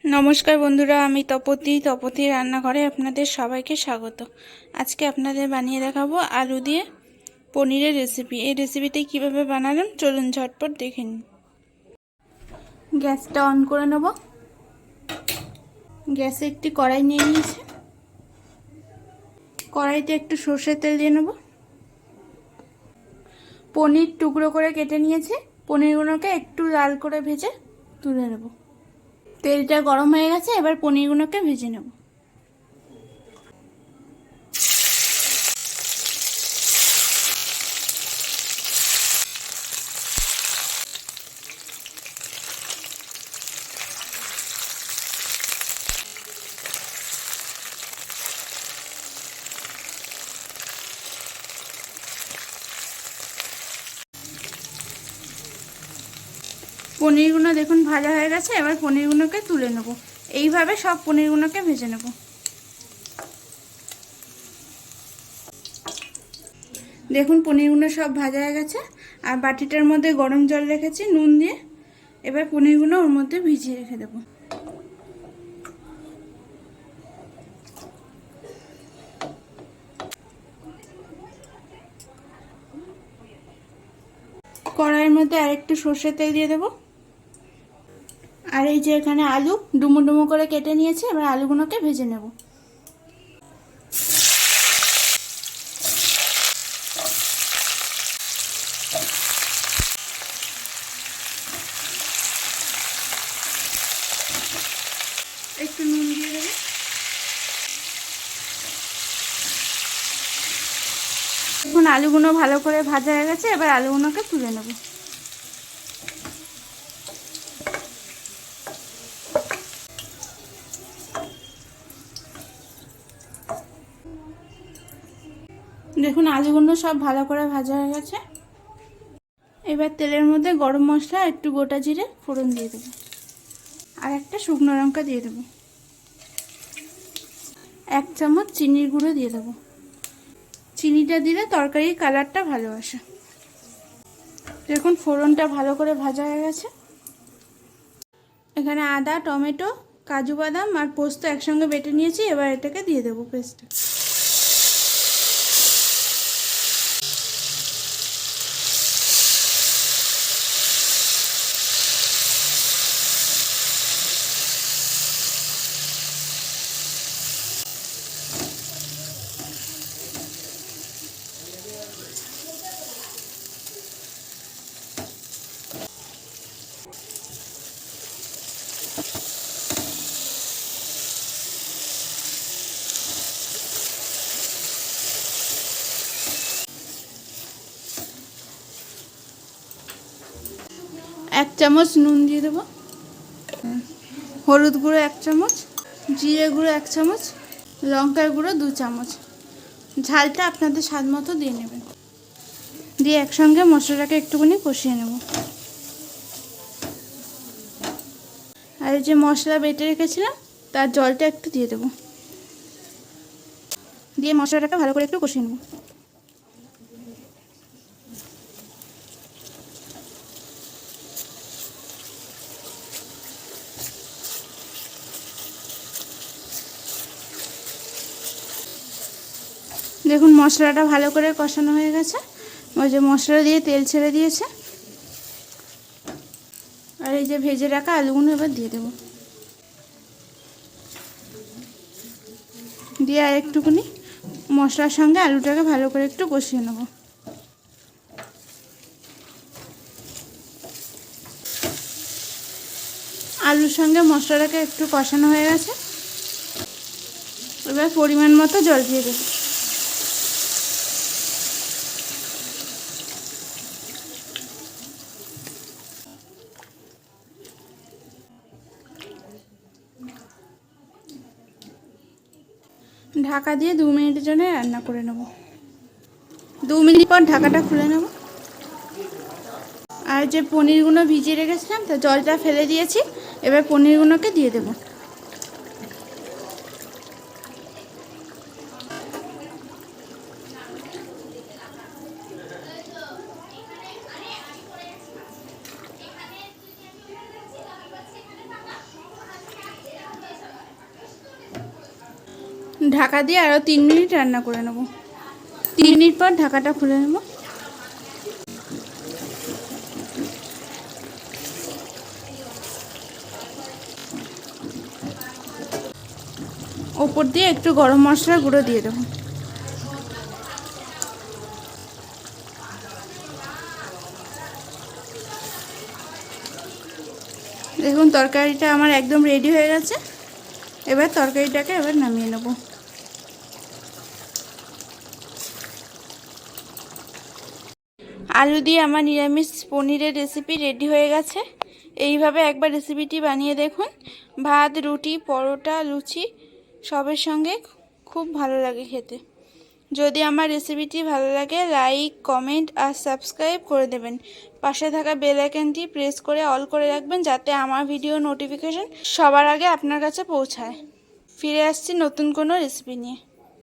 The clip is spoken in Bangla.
নমস্কার বন্ধুরা, আমি তপতি রান্নাঘরে আপনাদের সবাইকে স্বাগত। আজকে আপনাদের বানিয়ে দেখাবো আলু দিয়ে পনিরের রেসিপি। এই রেসিপিটি কিভাবে বানালাম চলুন ঝটপট দেখে নিন। গ্যাসটা অন করে নেব। গ্যাসে একটি কড়াই নিয়ে নিয়েছি। কড়াইতে একটু সর্ষের তেল দিয়ে নেব। পনির টুকরো করে কেটে নিয়েছি। পনিরগুলোকে একটু লাল করে ভেজে তুলে নেব। তেলটা গরম হয়ে গেছে, এবার পনিরগুলোকে ভেজে নেব। পনিরগুলো দেখুন ভাজা হয়ে গেছে, এবার পনিরগুলোকে তুলে নেব। এইভাবে সব পনিরগুলোকে ভেজে নেব। দেখুন পনিরগুলো সব ভাজা হয়ে গেছে, আর বাটিটার মধ্যে গরম জল রেখেছি নুন দিয়ে। এবার পনিরগুলো ওর মধ্যে ভিজিয়ে রেখে দেব। কড়াইয়ের মধ্যে আরেকটু সর্ষের তেল দিয়ে দেব। আর এই যে এখানে আলু ডুমো ডুমো করে কেটে নিয়েছি, এবার আলুগুলোকে ভেজে নেব। একটু নুন দিয়ে দেবো। এখন আলুগুলো ভালো করে ভাজা হয়ে গেছে, এবার আলুগুলোকে তুলে নেব। দেখুন আলুগুলো সব ভালো করে ভাজা হয়ে গেছে। এবার তেলের মধ্যে গরম মশলা একটু গোটা জিরে ফোড়ন দিয়ে দেবো, আর একটা শুকনো লঙ্কা দিয়ে দেবো। 1 চামচ চিনির গুঁড়ো দিয়ে দেবো। চিনিটা দিলে তরকারির কালারটা ভালো আসে। দেখুন ফোড়নটা ভালো করে ভাজা হয়ে গেছে। এখানে আদা, টমেটো, কাজু বাদাম আর পোস্ত একসঙ্গে বেটে নিয়েছি, এবার এটাকে দিয়ে দেবো পেস্টটা। এক চামচ নুন দিয়ে দেবো, হলুদ গুঁড়ো 1 চামচ, জিরে গুঁড়ো 1 চামচ, লঙ্কার গুঁড়ো 2 চামচ। ঝালটা আপনাদের স্বাদ মতো দিয়ে নেবেন। দিয়ে একসঙ্গে মশলাটাকে একটুখানি কষিয়ে নেব। আর এই যে মশলা বেটে রেখেছিলাম তার জলটা একটু দিয়ে দেবো। দিয়ে মশলাটাকে ভালো করে একটু কষিয়ে নেব। দেখুন মশলাটা ভালো করে কষানো হয়ে গেছে। ওই যে মশলা দিয়ে তেল ছেড়ে দিয়েছে। আর এই যে ভেজে রাখা আলুগুলো এবার দিয়ে দেবো। দিয়ে আর একটুখানি মশলার সঙ্গে আলুটাকে ভালো করে একটু কষিয়ে নেব। আলুর সঙ্গে মশলাটাকে একটু কষানো হয়ে গেছে, এবার পরিমাণ মতো জল দিয়ে দেব। ঢাকা দিয়ে 2 মিনিটের জন্য রান্না করে নেব। 2 মিনিট পর ঢাকাটা খুলে নেব। আর যে পনিরগুলো ভিজিয়ে রেখেছিলাম তা জলটা ফেলে দিয়েছি, এবার পনিরগুলোকে দিয়ে দেবো। ঢাকা দিয়ে আরও 3 মিনিট রান্না করে নেব। 3 মিনিট পর ঢাকাটা খুলে নেব। ওপর দিয়ে একটু গরম মশলার গুঁড়ো দিয়ে দেবো। দেখুন তরকারিটা আমার একদম রেডি হয়ে গেছে। এবার তরকারিটাকে নামিয়ে নেব। আলু দিয়ে আমার নিরামিষ পনিরের রেসিপি রেডি হয়ে গেছে। এইভাবে একবার রেসিপিটি বানিয়ে দেখুন। ভাত, রুটি, পরোটা, লুচি সবের সঙ্গে খুব ভালো লাগে খেতে। যদি আমার রেসিপিটি ভালো লাগে লাইক, কমেন্ট আর সাবস্ক্রাইব করে দেবেন। পাশে থাকা বেল আইকনটি প্রেস করে অল করে রাখবেন, যাতে আমার ভিডিও নোটিফিকেশন সবার আগে আপনার কাছে পৌঁছায়। ফিরে আসছি নতুন কোনো রেসিপি নিয়ে।